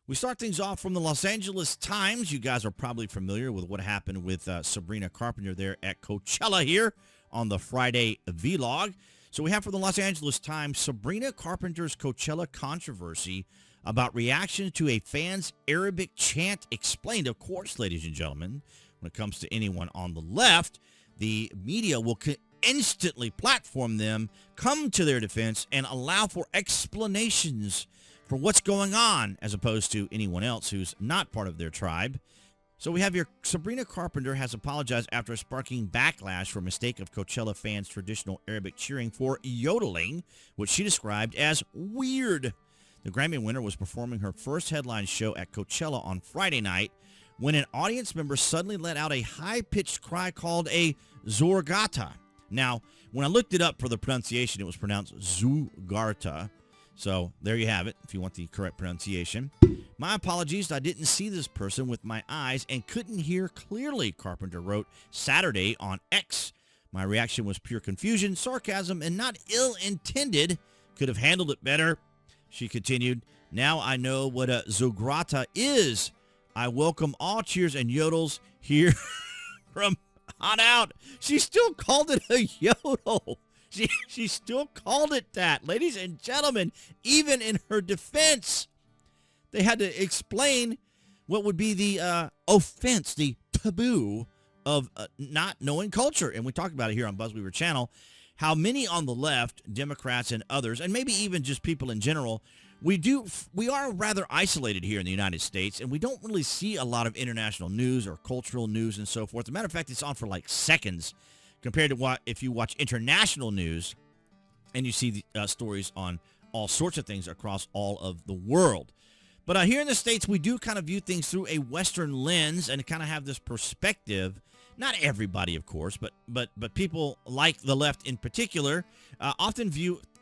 We start things off from the Los Angeles Times. You guys are probably familiar with what happened with Sabrina Carpenter there at Coachella here on the Friday vlog. So we have from the Los Angeles Times, Sabrina Carpenter's Coachella controversy about reaction to a fan's Arabic chant explained. Of course, ladies and gentlemen, when it comes to anyone on the left, the media will instantly platform them, come to their defense, and allow for explanations for what's going on, as opposed to anyone else who's not part of their tribe. So we have here, Sabrina Carpenter has apologized after sparking backlash for a mistake of Coachella fans' traditional Arabic cheering for yodeling, which she described as weird. The Grammy winner was performing her first headline show at Coachella on Friday night when an audience member suddenly let out a high-pitched cry called a Zaghrouta. Now, when I looked it up for the pronunciation, it was pronounced Zaghrouta. So there you have it, if you want the correct pronunciation. My apologies, I didn't see this person with my eyes and couldn't hear clearly, Carpenter wrote Saturday on X. My reaction was pure confusion, sarcasm, and not ill-intended. Could have handled it better. She continued, now I know what a Zaghrouta is. I welcome all cheers and yodels here from on out. She still called it a yodel. She still called it that. Ladies and gentlemen, even in her defense, they had to explain what would be the offense, the taboo of not knowing culture. And we talked about it here on BuzWeaver channel, how many on the left, Democrats and others, and maybe even just people in general, we are rather isolated here in the United States, and we don't really see a lot of international news or cultural news and so forth. As a matter of fact, it's on for like seconds compared to what if you watch international news and you see the stories on all sorts of things across all of the world. But here in the States, we do kind of view things through a Western lens and kind of have this perspective. Not everybody, of course, but people like the left in particular often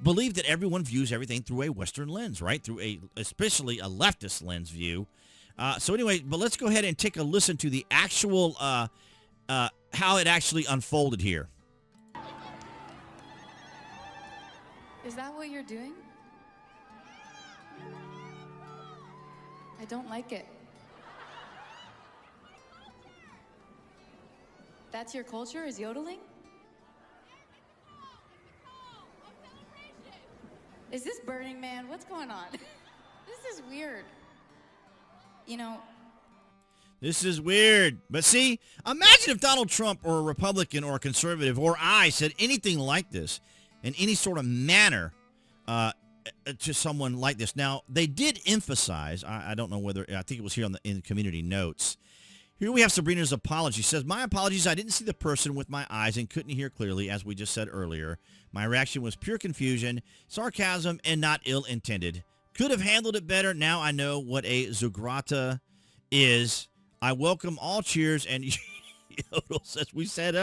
believe that everyone views everything through a Western lens, right? Through especially a leftist lens view. So anyway, but let's go ahead and take a listen to the actual how it actually unfolded here. Is that what you're doing? I don't like it. That's your culture, is yodeling? Is this Burning Man? What's going on? This is weird. You know, this is weird. But see, imagine if Donald Trump or a Republican or a conservative or I said anything like this in any sort of manner to someone like this. Now, they did emphasize, I don't know whether, I think it was here in the community notes. Here we have Sabrina's apology. She says, my apologies, I didn't see the person with my eyes and couldn't hear clearly, as we just said earlier. My reaction was pure confusion, sarcasm, and not ill-intended. Could have handled it better. Now I know what a Zaghrouta is. I welcome all cheers and yodels, as we said.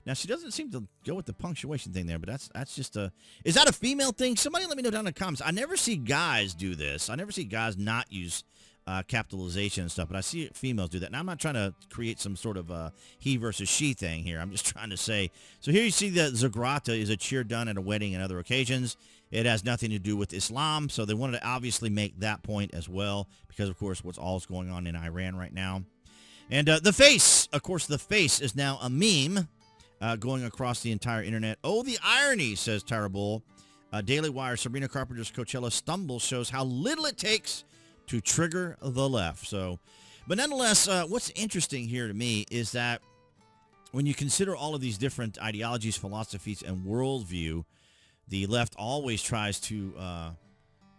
Now, she doesn't seem to go with the punctuation thing there, but that's just is that a female thing? Somebody let me know down in the comments. I never see guys do this. I never see guys not use capitalization and stuff, but I see females do that. Now, I'm not trying to create some sort of he versus she thing here. I'm just trying to say. So here you see that Zaghrouta is a cheer done at a wedding and other occasions. It has nothing to do with Islam, so they wanted to obviously make that point as well because, of course, what's all going on in Iran right now. And the face, of course, the face is now a meme going across the entire internet. Oh, the irony, says Tyra Bull. Daily Wire, Sabrina Carpenter's Coachella stumble shows how little it takes to trigger the left. So, but nonetheless, what's interesting here to me is that when you consider all of these different ideologies, philosophies, and worldview, the left always tries to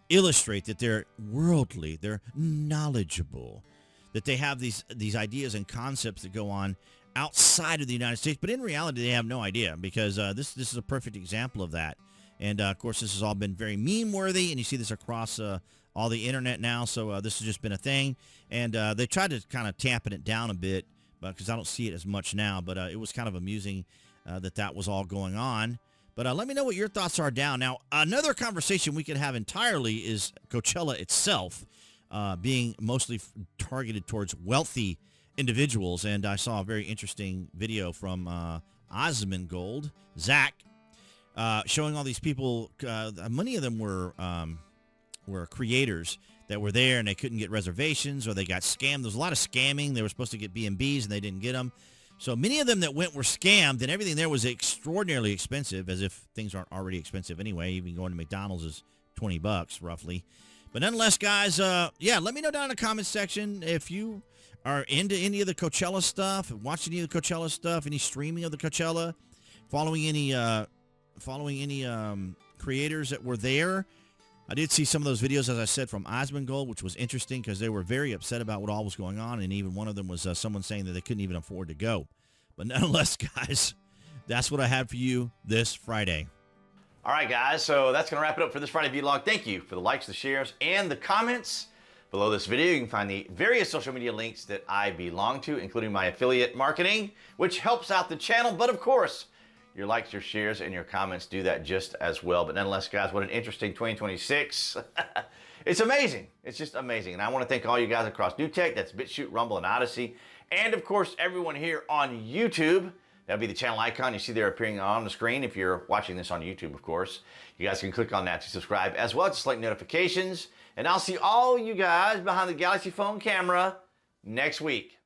illustrate that they're worldly, they're knowledgeable, that they have these ideas and concepts that go on outside of the United States. But in reality, they have no idea because this is a perfect example of that. And, of course, this has all been very meme-worthy, and you see this across all the internet now. So this has just been a thing. And they tried to kind of tampen it down a bit because I don't see it as much now. But it was kind of amusing that was all going on. But let me know what your thoughts are down. Now, another conversation we could have entirely is Coachella itself being mostly targeted towards wealthy individuals. And I saw a very interesting video from Osmongold, Zach, showing all these people. Many of them were creators that were there and they couldn't get reservations or they got scammed. There was a lot of scamming. They were supposed to get B&Bs and they didn't get them. So many of them that went were scammed, and everything there was extraordinarily expensive, as if things aren't already expensive anyway. Even going to McDonald's is $20 roughly. But nonetheless, guys, yeah, let me know down in the comments section if you are into any of the Coachella stuff, watching any of the Coachella stuff, any streaming of the Coachella, following any creators that were there. I did see some of those videos, as I said, from Osmongold, which was interesting because they were very upset about what all was going on, and even one of them was someone saying that they couldn't even afford to go. But nonetheless, guys, that's what I have for you this Friday. All right, guys, so that's going to wrap it up for this Friday vlog. Thank you for the likes, the shares, and the comments. Below this video, you can find the various social media links that I belong to, including my affiliate marketing, which helps out the channel. But of course, your likes, your shares, and your comments do that just as well. But nonetheless, guys, what an interesting 2026. It's amazing. It's just amazing. And I want to thank all you guys across New Tech. That's BitChute, Rumble, and Odyssey. And, of course, everyone here on YouTube. That'll be the channel icon you see there appearing on the screen if you're watching this on YouTube, of course. You guys can click on that to subscribe as well as select notifications. And I'll see all you guys behind the Galaxy phone camera next week.